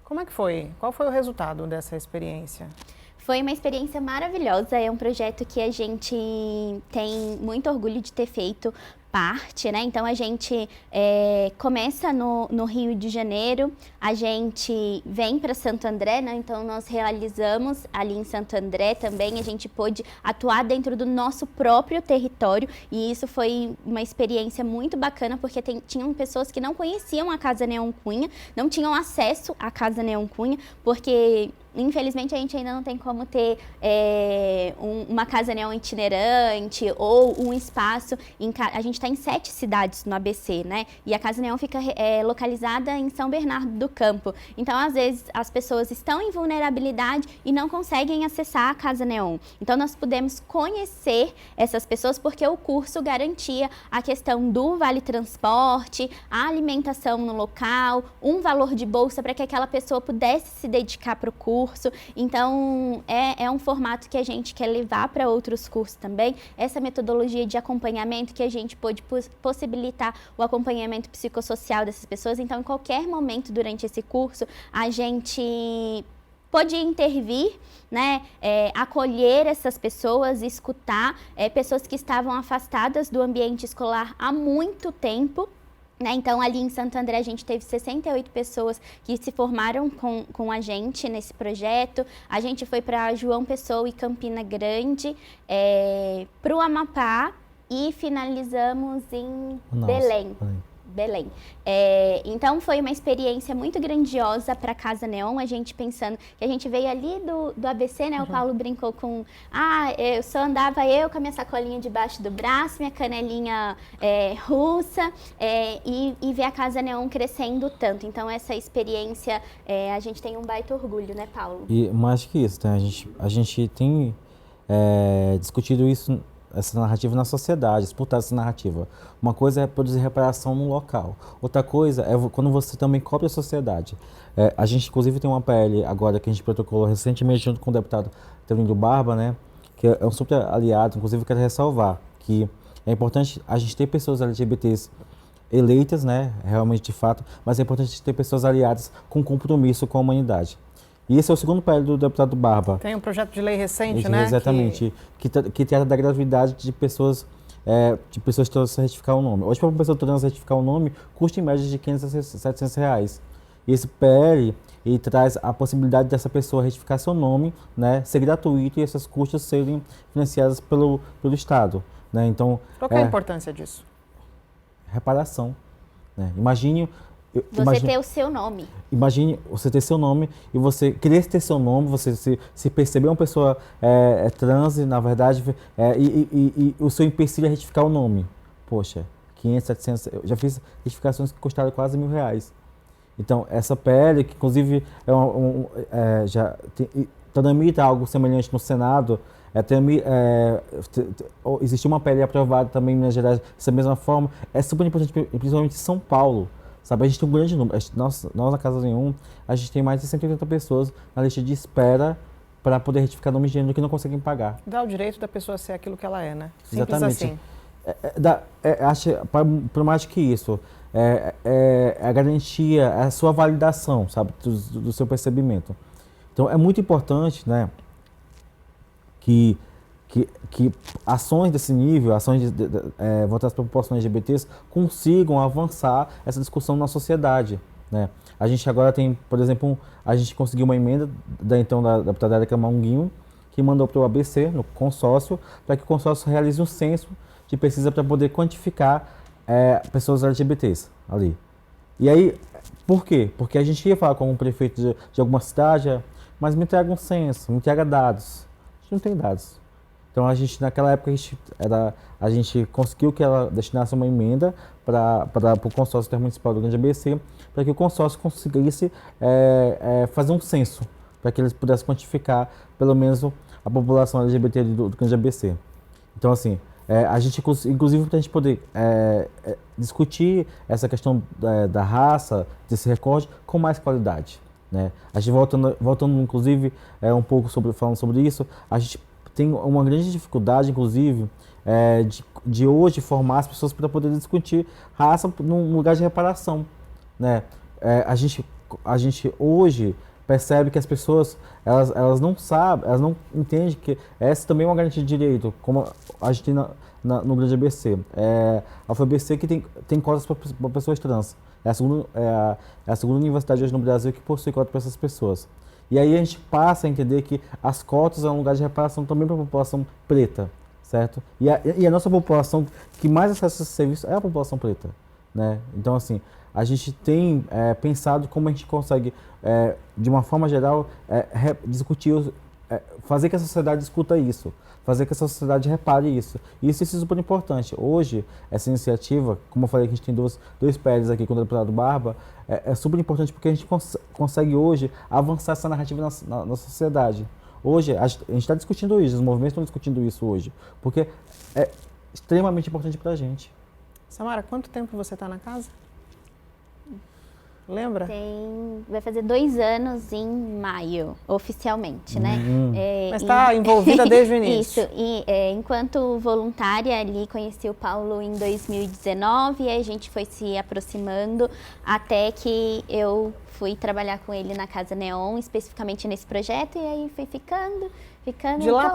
Como é que foi? Qual foi o resultado dessa experiência? Foi uma experiência maravilhosa, é um projeto que a gente tem muito orgulho de ter feito parte, né? Então, a gente começa no Rio de Janeiro, a gente vem para Santo André, né? Então, nós realizamos ali em Santo André também, a gente pôde atuar dentro do nosso próprio território e isso foi uma experiência muito bacana, porque tinham pessoas que não conheciam a Casa Neon Cunha, não tinham acesso à Casa Neon Cunha, porque... Infelizmente, a gente ainda não tem como ter uma casa neon itinerante ou um espaço. A gente está em 7 cidades no ABC, né? E a Casa Neon fica localizada em São Bernardo do Campo. Então, às vezes, as pessoas estão em vulnerabilidade e não conseguem acessar a Casa Neon. Então, nós pudemos conhecer essas pessoas porque o curso garantia a questão do vale transporte, a alimentação no local, um valor de bolsa para que aquela pessoa pudesse se dedicar para o curso. Então, é um formato que a gente quer levar para outros cursos também. Essa metodologia de acompanhamento que a gente pôde possibilitar o acompanhamento psicossocial dessas pessoas. Então, em qualquer momento durante esse curso, a gente pode intervir, né, acolher essas pessoas, escutar pessoas que estavam afastadas do ambiente escolar há muito tempo. Né? Então, ali em Santo André, a gente teve 68 pessoas que se formaram com a gente nesse projeto. A gente foi para João Pessoa e Campina Grande, para o Amapá e finalizamos em Belém. Então, foi uma experiência muito grandiosa para a Casa Neon, a gente pensando que a gente veio ali do ABC, né? O Paulo brincou com, eu só andava eu com a minha sacolinha debaixo do braço, minha canelinha russa, e ver a Casa Neon crescendo tanto. Então, essa experiência, a gente tem um baita orgulho, né, Paulo? E mais que isso, né? A gente tem discutido isso, essa narrativa na sociedade, disputar essa narrativa. Uma coisa é produzir reparação no local. Outra coisa é quando você também cobre a sociedade. A gente, inclusive, tem uma PL agora que a gente protocolou recentemente junto com o deputado Teodoro Barba, né? Que é um super aliado. Inclusive, eu quero ressalvar que é importante a gente ter pessoas LGBTs eleitas, né? Realmente, de fato, mas é importante ter pessoas aliadas com compromisso com a humanidade. E esse é o segundo PL do deputado Barba. Tem um projeto de lei recente, né? Exatamente, que trata da gravidade de pessoas trans retificar o nome. Hoje, para uma pessoa trans retificar o nome, custa em média de R$500 a R$700. E esse PL, ele traz a possibilidade dessa pessoa retificar seu nome, né, ser gratuito e essas custas serem financiadas pelo Estado. Né? Então, qual que é a importância disso? Reparação. Né? Imagine ter o seu nome. Imagine você ter seu nome e você querer ter seu nome, você se perceber uma pessoa trans, na verdade, e o seu empecilho é retificar o nome. Poxa, 500, 700, eu já fiz retificações que custaram quase R$1.000. Então, essa PL, que inclusive já tramita algo semelhante no Senado, existiu uma PL aprovada também em Minas Gerais dessa mesma forma, é super importante, principalmente em São Paulo. Sabe, a gente tem um grande número, nós na Casa Neon, a gente tem mais de 180 pessoas na lista de espera para poder retificar nome de gênero que não conseguem pagar. Dá o direito da pessoa ser aquilo que ela é, né? Simples Exatamente. Assim. Por mais que isso, a garantia, a sua validação, sabe, do seu percebimento. Então, é muito importante, né, que ações desse nível, ações voltadas para a população LGBTs, consigam avançar essa discussão na sociedade, né? A gente agora tem, por exemplo, a gente conseguiu uma emenda da deputada Érica Manguinho, que mandou para o ABC, no consórcio, para que o consórcio realize um censo de pesquisa para poder quantificar pessoas LGBTs ali. E aí, por quê? Porque a gente ia falar com um prefeito de alguma cidade, mas me entrega um censo, me entrega dados. A gente não tem dados. Então, naquela época, a gente conseguiu que ela destinasse uma emenda para o consórcio intermunicipal do Grande ABC, para que o consórcio conseguisse fazer um censo, para que eles pudessem quantificar, pelo menos, a população LGBT do Grande ABC. Então, assim, a gente, inclusive, para a gente poder discutir essa questão da raça, desse recorte, com mais qualidade, né? A gente voltando inclusive, um pouco falando sobre isso, a gente tem uma grande dificuldade, inclusive, de hoje formar as pessoas para poder discutir raça num lugar de reparação, né? A gente hoje percebe que as pessoas elas não sabem, elas não entendem que essa também é uma garantia de direito, como a gente tem no Grande ABC. A UFABC que tem cotas para pessoas trans. É a segunda universidade hoje no Brasil que possui cota para essas pessoas. E aí a gente passa a entender que as cotas é um lugar de reparação também para a população preta, certo? E a nossa população que mais acessa esse serviço é a população preta, né? Então, assim, a gente tem pensado como a gente consegue, de uma forma geral, discutir, fazer que a sociedade discuta isso, fazer que a sociedade repare isso. E isso é super importante. Hoje, essa iniciativa, como eu falei que a gente tem dois PLs aqui com o deputado Barba, é super importante porque a gente consegue hoje avançar essa narrativa na sociedade. Hoje, a gente está discutindo isso, os movimentos estão discutindo isso hoje, porque é extremamente importante para a gente. Samara, quanto tempo você está na casa? Lembra? Vai fazer 2 anos em maio, oficialmente, né? Mas está envolvida desde o início. Isso, e enquanto voluntária ali, conheci o Paulo em 2019 e a gente foi se aproximando até que eu fui trabalhar com ele na Casa Neon, especificamente nesse projeto, e aí fui ficando. De lá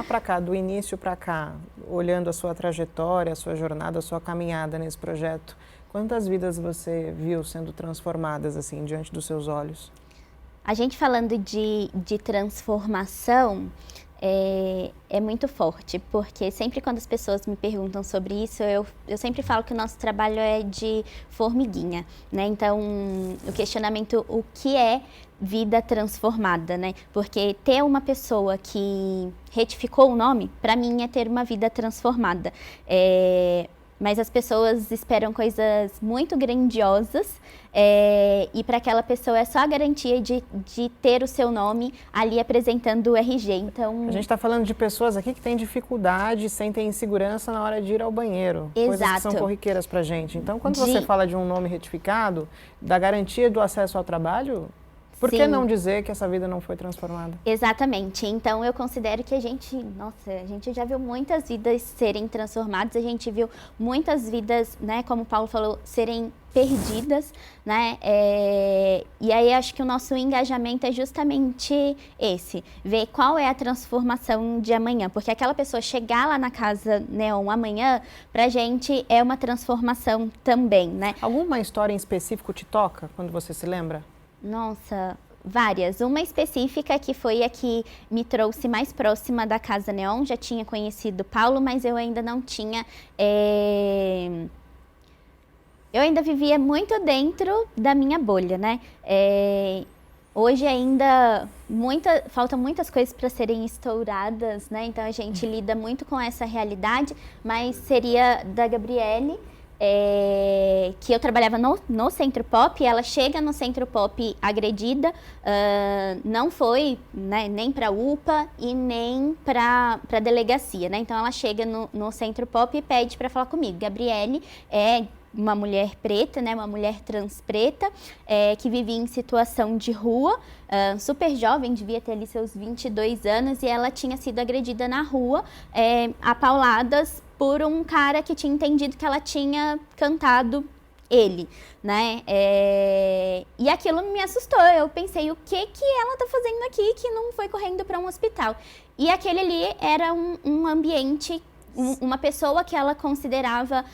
para cá, do início para cá, olhando a sua trajetória, a sua jornada, a sua caminhada nesse projeto, quantas vidas você viu sendo transformadas assim diante dos seus olhos? A gente falando de transformação é muito forte, porque sempre quando as pessoas me perguntam sobre isso, eu sempre falo que o nosso trabalho é de formiguinha, né? Então, o questionamento, o que é vida transformada, né? Porque ter uma pessoa que retificou o nome, para mim é ter uma vida transformada. Mas as pessoas esperam coisas muito grandiosas e para aquela pessoa é só a garantia de ter o seu nome ali apresentando o RG. Então, a gente está falando de pessoas aqui que têm dificuldade, sentem insegurança na hora de ir ao banheiro. Exato. Coisas que são corriqueiras para a gente. Então, quando você fala de um nome retificado, da garantia do acesso ao trabalho, por que não dizer que essa vida não foi transformada? Exatamente. Então, eu considero que a gente já viu muitas vidas serem transformadas, a gente viu muitas vidas, né, como o Paulo falou, serem perdidas, né? E aí, acho que o nosso engajamento é justamente esse, ver qual é a transformação de amanhã, porque aquela pessoa chegar lá na Casa Neon amanhã, pra gente é uma transformação também, né? Alguma história em específico te toca, quando você se lembra? Nossa, várias. Uma específica que foi a que me trouxe mais próxima da Casa Neon. Já tinha conhecido o Paulo, mas eu ainda não tinha... Eu ainda vivia muito dentro da minha bolha, né? Hoje ainda faltam muitas coisas para serem estouradas, né? Então a gente lida muito com essa realidade, mas seria da Gabriele, que eu trabalhava no Centro Pop, e ela chega no Centro Pop agredida, não foi, né, nem para a UPA e nem para a delegacia, né? Então ela chega no Centro Pop e pede para falar comigo. Gabriele é uma mulher preta, né, uma mulher trans preta, que vivia em situação de rua, super jovem, devia ter ali seus 22 anos, e ela tinha sido agredida na rua, a pauladas, por um cara que tinha entendido que ela tinha cantado ele, né? E aquilo me assustou. Eu pensei, o que ela tá fazendo aqui que não foi correndo para um hospital? E aquele ali era um ambiente, uma pessoa que ela considerava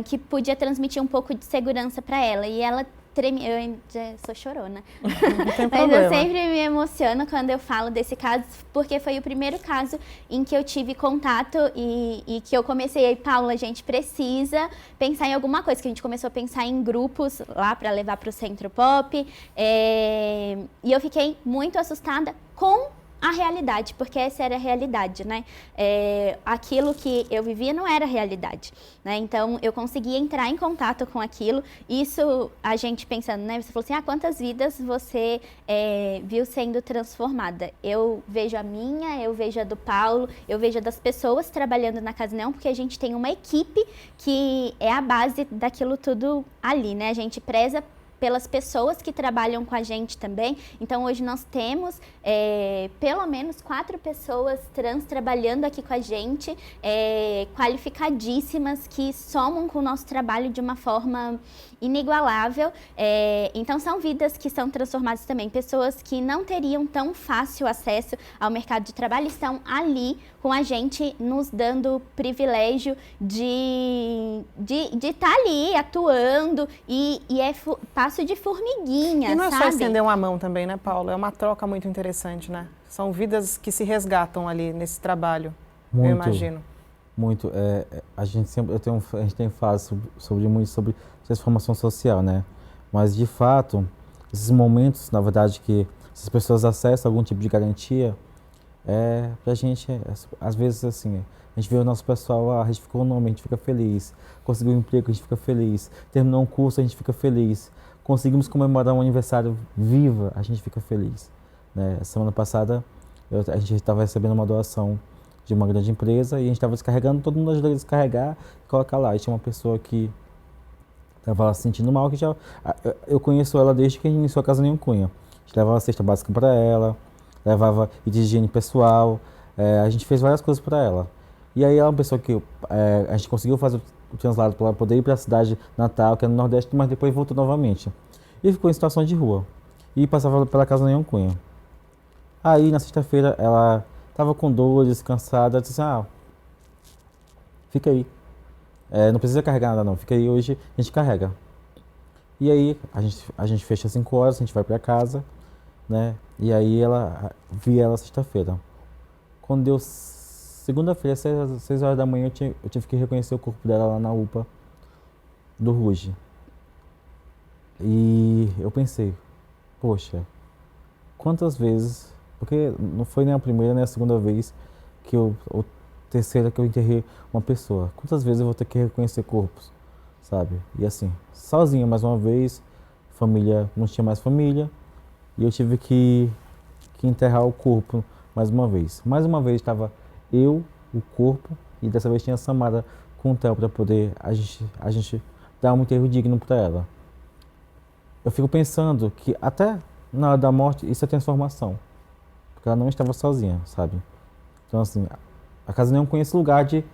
que podia transmitir um pouco de segurança para ela. E ela eu já sou chorona. Não tem Mas problema. eu sempre me emociono quando eu falo desse caso, porque foi o primeiro caso em que eu tive contato e que eu comecei, Paula, a gente precisa pensar em alguma coisa, que a gente começou a pensar em grupos lá para levar para o Centro Pop, e eu fiquei muito assustada com a realidade, porque essa era a realidade, né? Aquilo que eu vivia não era realidade, né? Então, eu consegui entrar em contato com aquilo. Isso, a gente pensando, né? Você falou assim, quantas vidas você viu sendo transformada? Eu vejo a minha, eu vejo a do Paulo, eu vejo a das pessoas trabalhando na Casa Neon, porque a gente tem uma equipe que é a base daquilo tudo ali, né? A gente preza pelas pessoas que trabalham com a gente também. Então, hoje nós temos pelo menos 4 pessoas trans trabalhando aqui com a gente, qualificadíssimas, que somam com o nosso trabalho de uma forma inigualável. Então, são vidas que são transformadas também. Pessoas que não teriam tão fácil acesso ao mercado de trabalho estão ali com a gente, nos dando o privilégio de estar ali, atuando, e passo de formiguinha, E não é sabe? só estender uma mão também, né, Paulo? É uma troca muito interessante, né? São vidas que se resgatam ali nesse trabalho, eu imagino. Muito. A gente tem falado sobre transformação social, né? Mas, de fato, esses momentos, na verdade, que essas pessoas acessam algum tipo de garantia, pra gente, às vezes, assim, a gente vê o nosso pessoal, a gente ficou o nome, a gente fica feliz. Conseguiu um emprego, a gente fica feliz. Terminou um curso, a gente fica feliz. Conseguimos comemorar um aniversário viva, a gente fica feliz, né? Semana passada, a gente estava recebendo uma doação de uma grande empresa e a gente estava descarregando, todo mundo ajudou a descarregar e colocar lá. E tinha uma pessoa que estava se sentindo mal, que eu conheço ela desde que a gente iniciou a Casa Neon Cunha. A gente levava cesta básica para ela, levava itens de higiene pessoal, a gente fez várias coisas para ela. E aí ela é uma pessoa que a gente conseguiu fazer o translado para ela poder ir para a cidade natal, que é no Nordeste, mas depois voltou novamente. E ficou em situação de rua. E passava pela Casa Neon Cunha. Aí, na sexta-feira, ela estava com dores, cansada, disse assim, fica aí. Não precisa carregar nada não, fica aí, hoje a gente carrega. E aí, a gente fecha às 5 horas, a gente vai para casa, né? E aí, vi ela sexta-feira. Quando deu segunda-feira, 6 horas da manhã, eu tive que reconhecer o corpo dela lá na UPA do Ruge. E eu pensei, poxa, quantas vezes, porque não foi nem a primeira nem a segunda vez ou terceira que eu enterrei uma pessoa. Quantas vezes eu vou ter que reconhecer corpos, sabe? E assim, sozinha mais uma vez, família, não tinha mais família, e eu tive que enterrar o corpo mais uma vez. Mais uma vez estava eu, o corpo, e dessa vez tinha a Samara com o Theo para poder a gente dar um enterro digno para ela. Eu fico pensando que até na hora da morte isso é transformação, porque ela não estava sozinha, sabe? Então assim, a Casa Neon conhece lugar de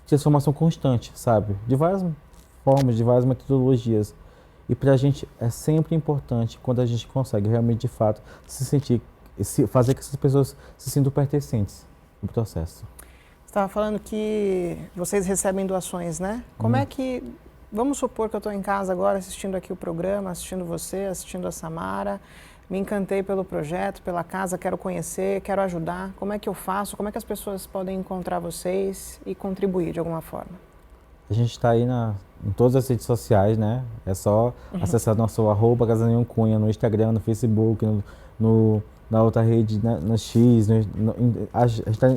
transformação constante, sabe? De várias formas, de várias metodologias. E pra gente é sempre importante quando a gente consegue realmente, de fato, se sentir, fazer que essas pessoas se sintam pertencentes no processo. Você estava falando que vocês recebem doações, né? Como é que... Vamos supor que eu estou em casa agora assistindo aqui o programa, assistindo você, assistindo a Samara, me encantei pelo projeto, pela casa, quero conhecer, quero ajudar. Como é que eu faço? Como é que as pessoas podem encontrar vocês e contribuir de alguma forma? A gente está aí em todas as redes sociais, né? É só acessar nosso @Casa Neon Cunha no Instagram, no Facebook, na outra rede, na X, a gente está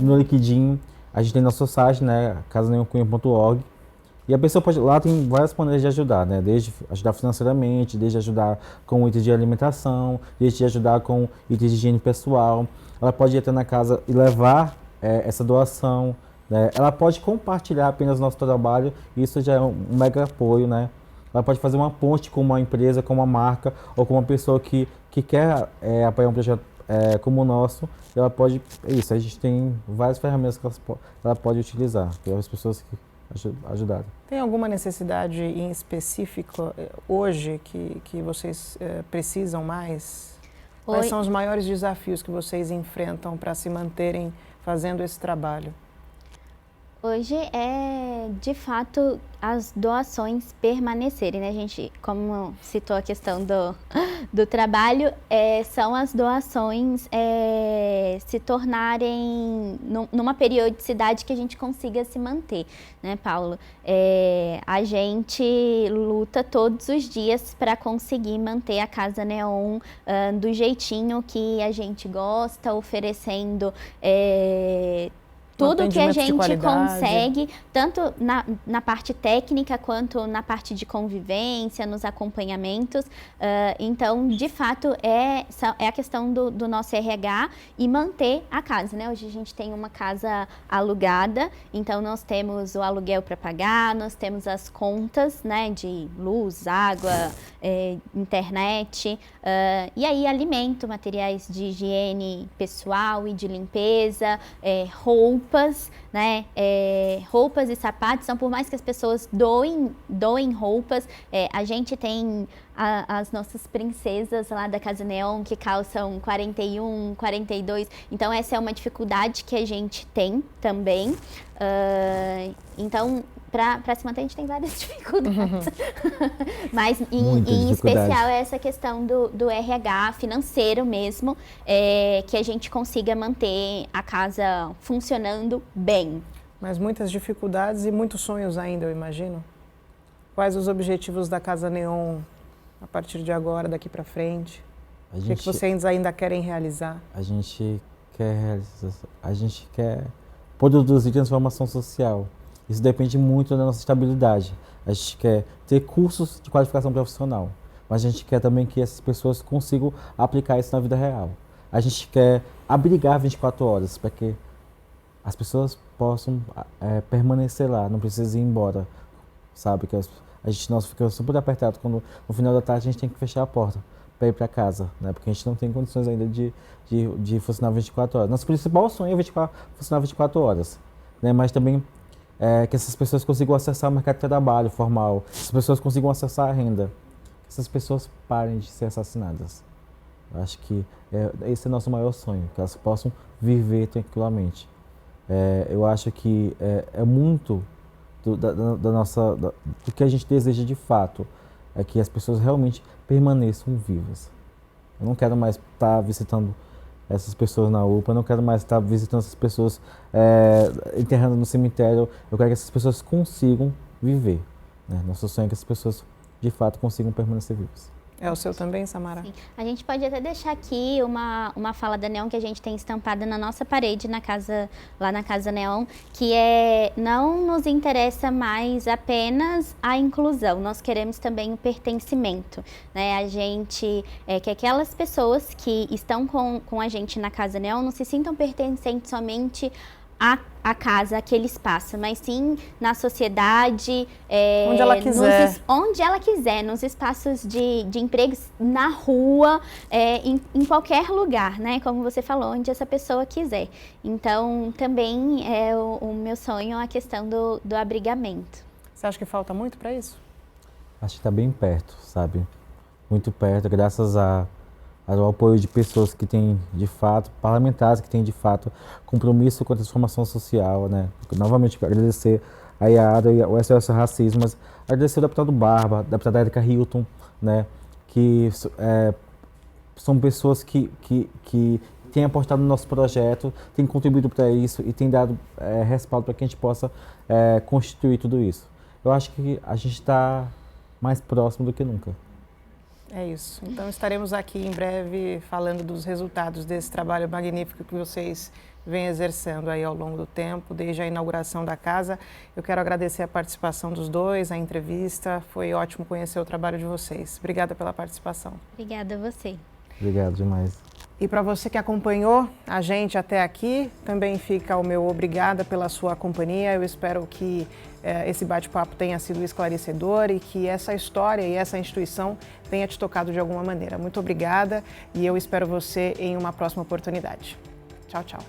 no LinkedIn. A gente tem nosso site, né? casaneoncunha.org. E a pessoa pode, lá tem várias maneiras de ajudar, né? Desde ajudar financeiramente, desde ajudar com itens de alimentação, desde ajudar com itens de higiene pessoal. Ela pode ir até na casa e levar essa doação, né? Ela pode compartilhar apenas nosso trabalho, isso já é um mega apoio, né? Ela pode fazer uma ponte com uma empresa, com uma marca, ou com uma pessoa que quer apoiar um projeto como o nosso. Ela pode, a gente tem várias ferramentas que ela pode utilizar, para as pessoas ajudado. Tem alguma necessidade em específico hoje que vocês precisam mais? Quais são os maiores desafios que vocês enfrentam para se manterem fazendo esse trabalho? Hoje é, de fato, as doações permanecerem, né? A gente, como citou a questão do trabalho, são as doações se tornarem numa periodicidade que a gente consiga se manter, né, Paulo? A gente luta todos os dias para conseguir manter a Casa Neon do jeitinho que a gente gosta, oferecendo tudo que a gente consegue, tanto na parte técnica quanto na parte de convivência, nos acompanhamentos. Então, de fato, é a questão do nosso RH e manter a casa, né? Hoje a gente tem uma casa alugada, então nós temos o aluguel para pagar, nós temos as contas, né, de luz, água, internet, e aí alimento, materiais de higiene pessoal e de limpeza, roupas, né? Roupas e sapatos, são por mais que as pessoas doem roupas, a gente tem as nossas princesas lá da Casa Neon que calçam 41, 42, então essa é uma dificuldade que a gente tem também. Então, para se manter, a gente tem várias dificuldades. Mas, em especial, é essa questão do RH financeiro mesmo, que a gente consiga manter a casa funcionando bem. Mas muitas dificuldades e muitos sonhos ainda, eu imagino. Quais os objetivos da Casa Neon a partir de agora, daqui para frente? O que vocês ainda querem realizar? A gente quer produzir transformação social. Isso depende muito da nossa estabilidade. A gente quer ter cursos de qualificação profissional, mas a gente quer também que essas pessoas consigam aplicar isso na vida real. A gente quer abrigar 24 horas para que as pessoas possam permanecer lá, não precisem ir embora, sabe? Que nós ficamos super apertados quando no final da tarde a gente tem que fechar a porta para ir para casa, né? Porque a gente não tem condições ainda de funcionar 24 horas. Nosso principal sonho é funcionar 24 horas, né? Mas também que essas pessoas consigam acessar o mercado de trabalho formal, que essas pessoas consigam acessar a renda, que essas pessoas parem de ser assassinadas. Eu acho que esse é o nosso maior sonho, que elas possam viver tranquilamente. Eu acho que é muito do que a gente deseja de fato, é que as pessoas realmente permaneçam vivas. Eu não quero mais estar visitando essas pessoas na UPA, eu não quero mais estar visitando essas pessoas enterrando no cemitério. Eu quero que essas pessoas consigam viver, né? Nosso sonho é que essas pessoas, de fato, consigam permanecer vivas. É o seu também, Samara? Sim. A gente pode até deixar aqui uma fala da Neon que a gente tem estampada na nossa parede, lá na Casa Neon, que não nos interessa mais apenas a inclusão, nós queremos também o pertencimento, né? A gente que aquelas pessoas que estão com a gente na Casa Neon não se sintam pertencentes somente a casa, aquele espaço, mas sim na sociedade, onde ela quiser, onde ela quiser, nos espaços de empregos, na rua, em qualquer lugar, né? Como você falou, onde essa pessoa quiser. Então, também é o meu sonho a questão do abrigamento. Você acha que falta muito para isso? Acho que está bem perto, sabe? Muito perto, graças ao apoio de pessoas que têm, de fato, parlamentares que têm, de fato, compromisso com a transformação social, né? Novamente, quero agradecer a IADA e o SOS Racismo, mas agradecer ao deputado Barba, a deputada Érica Hilton, né? Que são pessoas que têm apostado no nosso projeto, têm contribuído para isso e têm dado respaldo para que a gente possa constituir tudo isso. Eu acho que a gente está mais próximo do que nunca. É isso. Então estaremos aqui em breve falando dos resultados desse trabalho magnífico que vocês vêm exercendo aí ao longo do tempo, desde a inauguração da casa. Eu quero agradecer a participação dos dois, a entrevista. Foi ótimo conhecer o trabalho de vocês. Obrigada pela participação. Obrigada a você. Obrigado demais. E para você que acompanhou a gente até aqui, também fica o meu obrigada pela sua companhia. Eu espero que esse bate-papo tenha sido esclarecedor e que essa história e essa instituição tenha te tocado de alguma maneira. Muito obrigada e eu espero você em uma próxima oportunidade. Tchau, tchau.